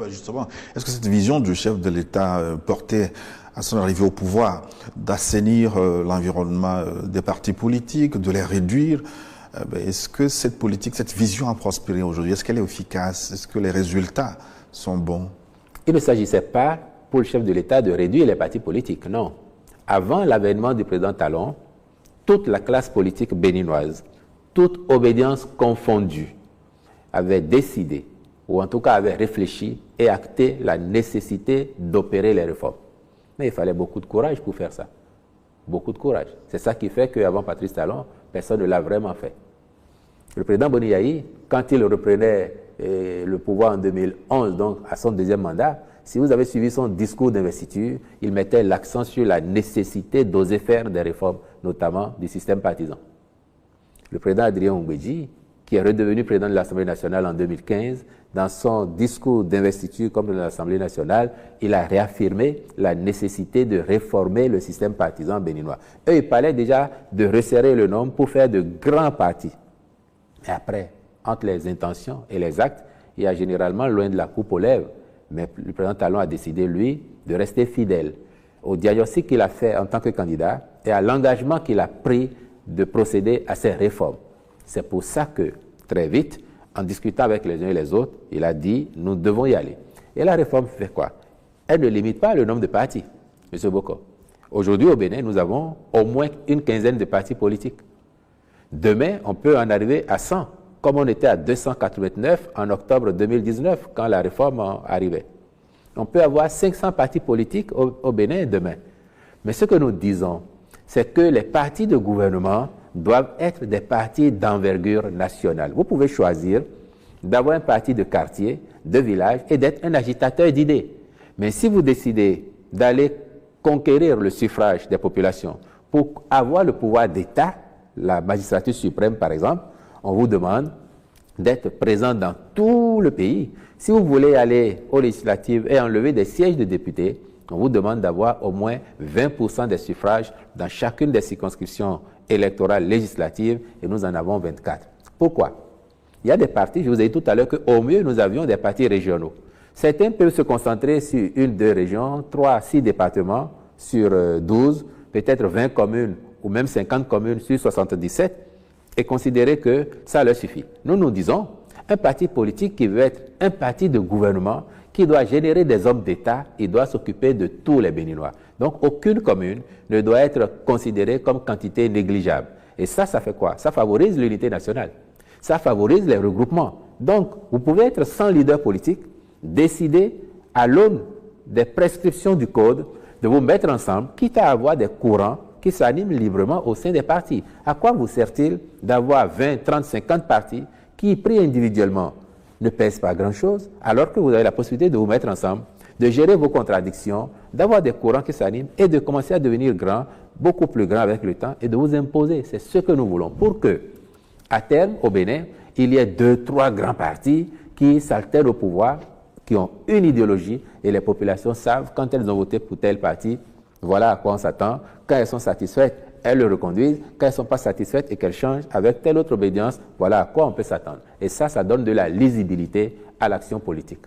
bah justement, est-ce que cette vision du chef de l'État portée à son arrivée au pouvoir, d'assainir l'environnement des partis politiques, de les réduire, est-ce que cette politique, cette vision a prospéré aujourd'hui? Est-ce qu'elle est efficace? Est-ce que les résultats sont bons? Il ne s'agissait pas pour le chef de l'État de réduire les partis politiques, non. Avant l'avènement du président Talon, toute la classe politique béninoise, toute obédience confondue, avait décidé, ou en tout cas avait réfléchi et acté la nécessité d'opérer les réformes. Mais il fallait beaucoup de courage pour faire ça. Beaucoup de courage. C'est ça qui fait qu'avant Patrice Talon, personne ne l'a vraiment fait. Le président Boni Yayi, quand il reprenait le pouvoir en 2011, donc à son deuxième mandat, si vous avez suivi son discours d'investiture, il mettait l'accent sur la nécessité d'oser faire des réformes, notamment du système partisan. Le président Adrien Oungbeji, qui est redevenu président de l'Assemblée nationale en 2015, dans son discours d'investiture comme de l'Assemblée nationale, il a réaffirmé la nécessité de réformer le système partisan béninois. Eux, ils parlaient déjà de resserrer le nombre pour faire de grands partis. Mais après, entre les intentions et les actes, il y a généralement loin de la coupe aux lèvres. Mais le président Talon a décidé, lui, de rester fidèle au diagnostic qu'il a fait en tant que candidat et à l'engagement qu'il a pris de procéder à ces réformes. C'est pour ça que, très vite, en discutant avec les uns et les autres, il a dit, nous devons y aller. Et la réforme fait quoi? Elle ne limite pas le nombre de partis, M. Boko. Aujourd'hui, au Bénin, nous avons au moins une quinzaine de partis politiques. Demain, on peut en arriver à 100, comme on était à 289 en octobre 2019, quand la réforme arrivait. On peut avoir 500 partis politiques au Bénin demain. Mais ce que nous disons, c'est que les partis de gouvernement doivent être des partis d'envergure nationale. Vous pouvez choisir d'avoir un parti de quartier, de village et d'être un agitateur d'idées. Mais si vous décidez d'aller conquérir le suffrage des populations pour avoir le pouvoir d'État, la magistrature suprême par exemple, on vous demande d'être présent dans tout le pays. Si vous voulez aller aux législatives et enlever des sièges de députés, on vous demande d'avoir au moins 20% des suffrages dans chacune des circonscriptions électorales législatives et nous en avons 24. Pourquoi? Il y a des partis, je vous ai dit tout à l'heure qu'au mieux nous avions des partis régionaux. Certains peuvent se concentrer sur une, deux régions, 3, 6 départements sur 12, peut-être 20 communes ou même 50 communes sur 77 et considérer que ça leur suffit. Nous, nous disons, un parti politique qui veut être un parti de gouvernement, qui doit générer des hommes d'État, il doit s'occuper de tous les Béninois. Donc, aucune commune ne doit être considérée comme quantité négligeable. Et ça fait quoi? Ça favorise l'unité nationale. Ça favorise les regroupements. Donc, vous pouvez être sans leader politique, décider à l'aune des prescriptions du code de vous mettre ensemble, quitte à avoir des courants qui s'animent librement au sein des partis. À quoi vous sert-il d'avoir 20, 30, 50 partis qui, pris individuellement, ne pèsent pas grand-chose, alors que vous avez la possibilité de vous mettre ensemble, de gérer vos contradictions, d'avoir des courants qui s'animent et de commencer à devenir grand, beaucoup plus grand avec le temps et de vous imposer. C'est ce que nous voulons pour que, à terme, au Bénin, il y ait 2, 3 grands partis qui s'altèrent au pouvoir, qui ont une idéologie et les populations savent quand elles ont voté pour tel parti, voilà à quoi on s'attend. Quand elles sont satisfaites, elles le reconduisent. Quand elles ne sont pas satisfaites et qu'elles changent avec telle autre obédience, voilà à quoi on peut s'attendre. Et ça donne de la lisibilité à l'action politique.